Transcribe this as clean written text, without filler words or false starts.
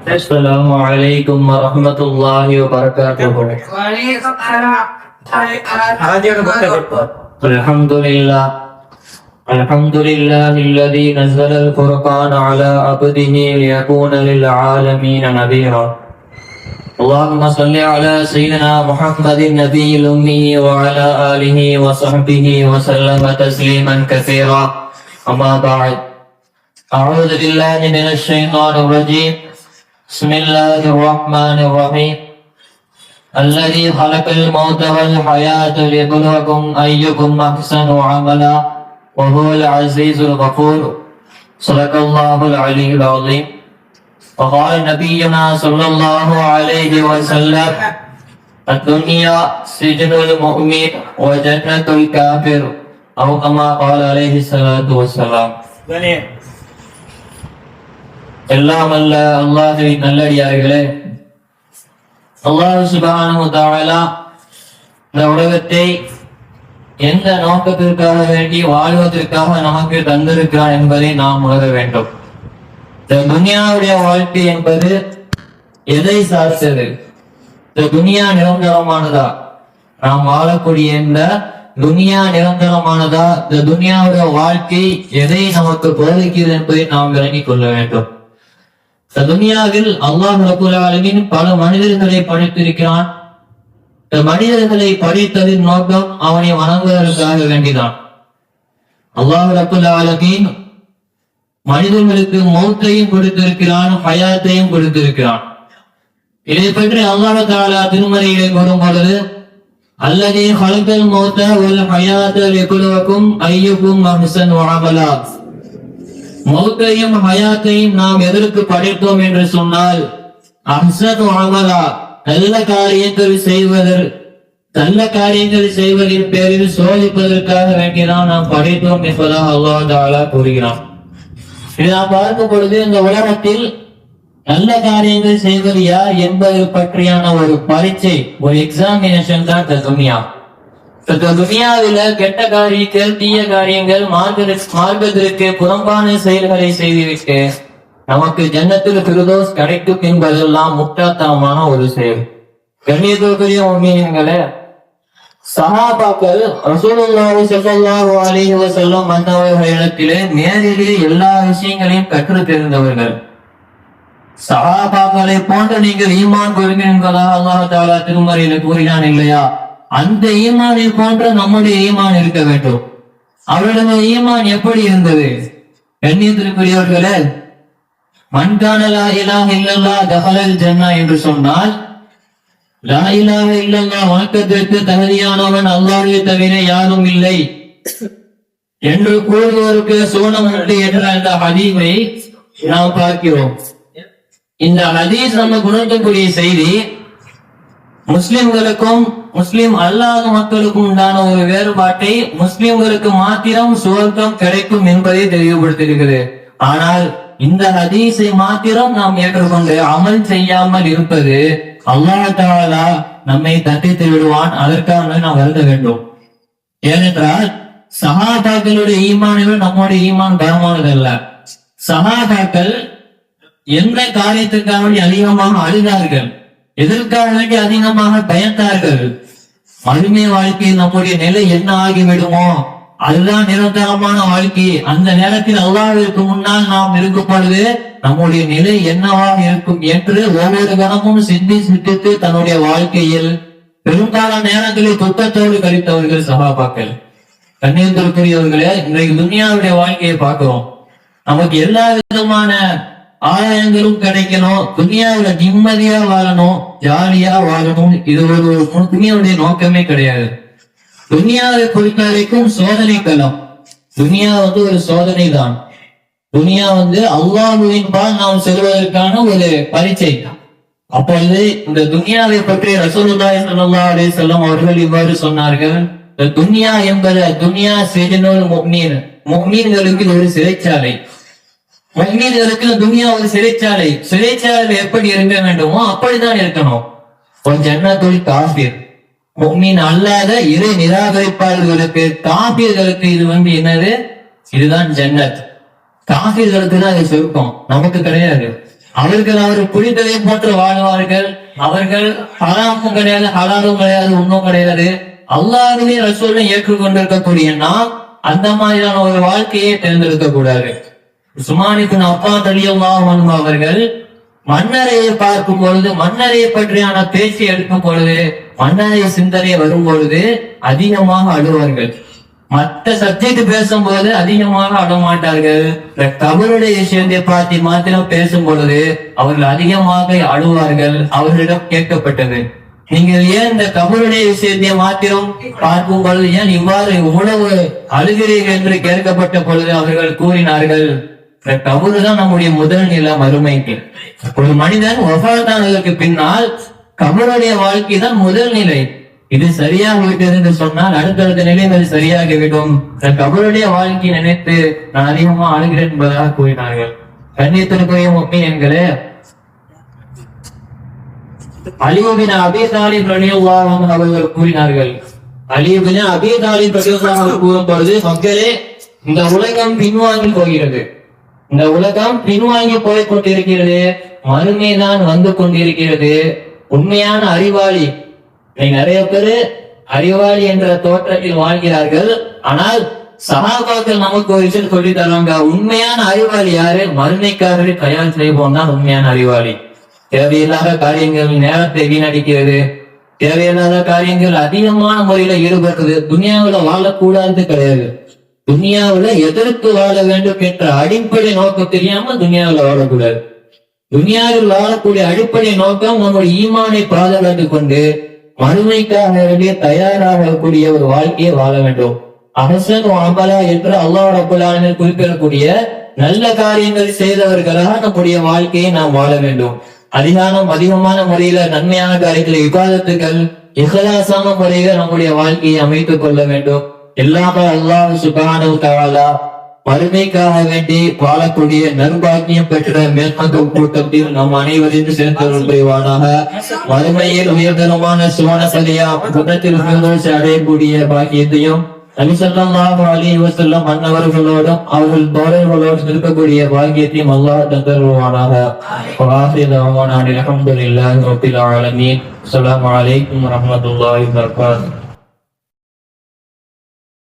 السلام عليكم ورحمة الله وبركاته. الحمد لله الذي نزل الفرقان على عبده ليكون للعالمين نذيرا. اللهم صل على سيدنا محمد النبي الأمي وعلى آله وصحبه وسلم تسليما كثيرا. أما بعد، أعوذ بالله من الشيطان الرجيم. بسم الله الرحمن الرحيم. الذي خلق الموت والحياة ليبلوكم أيكم أحسن عملا وهو العزيز الغفور. صدق الله العلي العظيم. وقال نبينا صلى الله عليه وسلم: الدنيا سجن المؤمن وجنة الكافر، أو كما قال عليه الصلاة والسلام. எல்லாம் அல்ல அல்லாஹ்வின் நல்லடியார்களே, அல்லாஹ் சுப்ஹானஹு வ தஆலா இந்த உலகத்தை எந்த நோக்கத்திற்காக வேண்டி வாழ்வதற்காக நமக்கு தந்திருக்கிறார் என்பதை நாம் உணர வேண்டும். இந்த துன்யாவுடைய வாழ்க்கை என்பது எதை சார்ந்தது? இந்த துன்யா நிரந்தரமானதா? நாம் வாழக்கூடிய இந்த துன்யா நிரந்தரமானதா? இந்த துன்யாவுடைய வாழ்க்கை எதை நமக்கு போதிக்கிறது என்பதை நாம் விளங்கிக் கொள்ள வேண்டும். இந்த துன்யாவில் அல்லாஹ் ரப்பல் ஆலமீன் பல மனிதர்களை படைத்திருக்கிறான். இந்த மனிதர்களை படைத்ததின் நோக்கம் அவனை வணங்குவதற்காக வேண்டிதான். அல்லாஹ் ரப்பல் ஆலமீன் மனிதர்களுக்கு மௌத்தையும் கொடுத்திருக்கிறான், ஹயாத்தையும் கொடுத்திருக்கிறான். இதை பற்றி அல்லாஹ் தஆலா திருமறையிலே கூறும் பொழுது, அல்லதீ ஹலகல் மௌத வல் ஹயாத லியப்லுவக்கும் அய்யுக்கும் அஹ்ஸனு அமலா. மௌத்தையும் ஹயாத்தையும் நாம் எதற்கு படைத்தோம் என்று சொன்னால், அஹ்ஸனு அமலா, நல்ல காரியங்கள் செய்வதின் பேரில் சோதிப்பதற்காக வேண்டிதான் நாம் படைத்தோம் என்பதாக அல்லாஹ் தஆலா கூறுகிறான். இதை நாம் பார்க்கும் பொழுது இந்த உலகத்தில் நல்ல காரியங்கள் செய்வது யார் என்பது பற்றியான ஒரு பரீட்சை, ஒரு எக்ஸாமினேஷன் தான் இந்த துன்யா. இந்த துன்யாவில கெட்ட காரியங்கள், தீய காரியங்கள், மார்க்கத்திற்கு புறம்பான செயல்களை செய்துவிட்டு நமக்கு ஜன்னத்துல் ஃபிர்தௌஸ் கிடைக்கும் என்பதெல்லாம் முட்டாள்தனமான ஒரு செயல். கண்ணியத்திற்குரிய முஃமினீன்களே, சஹாபாக்கள் ரசூலுல்லாஹி ஸல்லல்லாஹு அலைஹி வஸல்லம் அன்னவர்களிடத்திலே நேரிலே எல்லா விஷயங்களையும் கற்று தெரிந்தவர்கள். சஹாபாக்களை போன்ற நீங்கள் ஈமான் கொள்ளுங்கள் என்பதாக அல்லாஹ் தஆலா திருமறையில் கூறினான் இல்லையா? அந்த ஈமானை போன்ற நம்முடைய ஈமான் இருக்க வேண்டும். அவருடைய ஈமான் எப்படி இருந்தது? கண்ணியத்திற்குரியவர்களே, மன் கான லா இலாஹ இல்லல்லாஹ் தஹலல் ஜன்னா என்று சொன்னால், லா இலாஹ இல்லல்லாஹ் வணக்கத்திற்கு தகுதியானவன் அல்லாஹ்வை தவிர யாரும் இல்லை என்று கூறுவோருக்கு சுவனம் உண்டு என்ற அந்த ஹதீஸை நாம் பார்க்கிறோம். இந்த ஹதீஸ் நம்ம குணக்கூடிய செய்தி முஸ்லிம்களுக்கும் முஸ்லிம் அல்லாத மக்களுக்கும் உண்டான ஒரு வேறுபாட்டை, முஸ்லிம்களுக்கு மாத்திரம் சுவர்க்கம் கிடைக்கும் என்பதை தெளிவுபடுத்தியிருக்கிறது. ஆனால் இந்த ஹதீஸை மாத்திரம் நாம் ஏற்றுக்கொண்டு அமல் செய்யாமல் இருப்பது, அல்லாஹ் தஆலா நம்மை தண்டித்து விடுவான். அதற்காக நாம் வருந்த வேண்டும். ஏனென்றால் சஹாபாக்களுடைய ஈமானில் நம்முடைய ஈமான் பலமானதல்ல. சஹாபாக்கள் எந்த காரியத்துக்காக அதிகமாக அழுதார்கள், எதற்காக வேண்டி அதிகமாக பயந்தார்கள்? மறுமை வாழ்க்கையில் நம்முடைய நிலை என்ன ஆகிவிடுமோ, அதுதான் நிரந்தரமான வாழ்க்கை. அந்த நேரத்தில் அல்லாஹ்விற்கு முன்னால் நாம் இருக்கும் பொழுது நம்முடைய நிலை என்னவாக இருக்கும் என்று ஒவ்வொரு கணமும் சிந்தித்து தன்னுடைய வாழ்க்கையில் பெரும்பாலான நேரங்களில் துக்கத்தோடு கழித்தவர்கள் சஹாபாக்கள். கண்ணியத்திற்குரியவர்களே, இன்றைக்கு துன்யாவுடைய வாழ்க்கையை பார்க்கிறோம். நமக்கு எல்லா விதமான ஆதாயங்களும் கிடைக்கணும், துன்யாவுல நிம்மதியா வாழணும், ஜாலியா வாழணும். இது ஒரு துன்யாவுடைய நோக்கமே கிடையாது. துன்யாவை பொறுத்த வரைக்கும் சோதனை களம். துன்யா ஒரு சோதனை தான். துன்யா அல்லாஹ்வின் பால் நாம் செல்வதற்கான ஒரு பரீட்சை. அப்பொழுது இந்த துன்யாவை பற்றி ரசூலுல்லாஹி ஸல்லல்லாஹு அலைஹி வஸல்லம் அவர்கள் இவ்வாறு சொன்னார்கள்: இந்த துன்யா என்பது துன்யா சிஜ்னுல் முஃமின், முஃமின்களுக்கு ஒரு சிறைச்சாலை. முஃமின்களுக்கு துன்யா ஒரு சிறைச்சாலை. சிறைச்சாலை எப்படி இருக்க வேண்டுமோ அப்படிதான் இருக்கணும். ஒரு ஜன்னத்துல் காஃபிர், முஃமின் அல்லாத இறை நிராகரிப்பாளர்களுக்கு, காஃபிர்களுக்கு இது என்னது? இதுதான் ஜன்னத். காஃபிர்களுக்கு தான் இது சொர்க்கம், நமக்கு கிடையாது. அவர்கள் அவர் புரிந்ததை போன்று வாழ்வார்கள். அவர்கள் ஹராமும் கிடையாது, ஹலாலும் கிடையாது, ஒன்றும் கிடையாது. அல்லாஹ்வே ரசூலை ஏற்றுக்கொண்டிருக்கக்கூடிய நாம் அந்த மாதிரியான ஒரு வாழ்க்கையை தேர்ந்தெடுக்க கூடாது. உஸ்மான் இப்னு அஃபான் ரலியல்லாஹு அன்ஹு அவர்கள் மன்னரையை பார்க்கும் பொழுது, மன்னரை பற்றியான பேச்சு எடுக்கும் பொழுது, மன்னரை சிந்தனை வரும் பொழுது அதிகமாக அழுவார்கள். மற்ற சப்ஜெக்ட் பேசும்போது அதிகமாக அழமாட்டார்கள். கபருடைய விஷயத்தை பார்த்து மாத்திரம் பேசும் பொழுது அவர்கள் அதிகமாக அழுவார்கள். அவர்களிடம் கேட்கப்பட்டது, நீங்கள் ஏன் இந்த கபருடைய விஷயத்தை மாத்திரம் பார்க்கும் பொழுது ஏன் இவ்வாறு உணவு அழுகிறீர்கள் என்று கேட்கப்பட்ட பொழுது அவர்கள் கூறினார்கள், கபரு தான் நம்முடைய முதல் நிலை மறுமைக்கு. ஒரு மனிதன் வஃபாத்தானதற்கு பின்னால் கபருடைய வாழ்க்கை தான் முதல் நிலை. இது சரியாக விட்டது என்று சொன்னால் அடுத்தடுத்த நிலைகள் சரியாகிவிடும். கபருடைய வாழ்க்கையை நினைத்து நான் அதிகமா அழுகிறேன் என்பதாக கூறினார்கள். கண்ணியத்திற்குரிய முஃமினீன்களே, அலி இப்னு அபீ தாலிப் ரலியல்லாஹு அன்ஹு அவர்கள் கூறினார்கள். அலி இப்னு அபீ தாலிப் ரலியல்லாஹு அன்ஹு கூறும் பொழுது, மக்களே, இந்த உலகம் பின்வாங்கி போகிறது, இந்த உலகம் பின்வாங்கி போய் கொண்டிருக்கிறது, மறுமைதான் வந்து கொண்டிருக்கிறது. உண்மையான அறிவாளி, நிறைய பேரு அறிவாளி என்ற தோற்றத்தில் வாழ்கிறார்கள். ஆனால் சஹாபாக்கள் நமக்கு ஒரு விஷயம் சொல்லி தருவாங்க, உண்மையான அறிவாளி யாரு? மறுமைக்காரரை தயார் செய்வோம் தான் உண்மையான அறிவாளி. தேவையில்லாத காரியங்கள், நேரத்தை வீணடிக்கிறது, தேவையில்லாத காரியங்கள் அதிகமான முறையில ஈடுபடுறது. துனியாவுல வாழக்கூடாது கிடையாது, துனியாவுல எதற்கு வாழ வேண்டும் என்ற அடிப்படை நோக்கம் தெரியாம துனியாவுல வாழக்கூடாது. துனியாவில் வாழக்கூடிய அடிப்படை நோக்கம் நம்முடைய ஈமானை பாதுகாத்துக் கொண்டு மறுமைக்காக தயாராகக்கூடிய ஒரு வாழ்க்கையை வாழ வேண்டும். அஹ்சன் அமலா என்று அல்லாஹ் ரப்பல் ஆலமீன் குறிப்பிடக்கூடிய நல்ல காரியங்கள் செய்தவர்களாக நம்முடைய வாழ்க்கையை நாம் வாழ வேண்டும். அதிகமான முறையில நன்மையான காரியங்களை, இபாதத்துகள், இஹ்லாஸான முறையில நம்முடைய வாழ்க்கையை அமைத்துக் கொள்ள வேண்டும். எல்லாமே அல்லாஹ் சுப்ஹானஹு வ தஆலா மறுமைக்காக வேண்டி வாழக்கூடிய நற்பாக்கியம் பெற்ற மேற்கொண்ட கூட்டத்தில் நம் அனைவரையும் சேர்ந்தவர்கள் புரிவானாக. மறுமையில் உயர்தரமான சுவனசதியா குணத்தில் அடையக்கூடிய பாக்கியத்தையும் நபி ஸல்லல்லாஹு அலைஹி வஸல்லம் அன்னவர்களோடும் அவர்கள் தோழர்களோடும் இருக்கக்கூடிய பாக்கியத்தையும் அல்லாஹ் தந்தருவானாக. அல்ஹம்துலில்லாஹி ரப்பில் ஆலமீன். அஸ்ஸலாமு அலைக்கும் வரஹ்மத்துல்லாஹி வபரகாத்துஹு.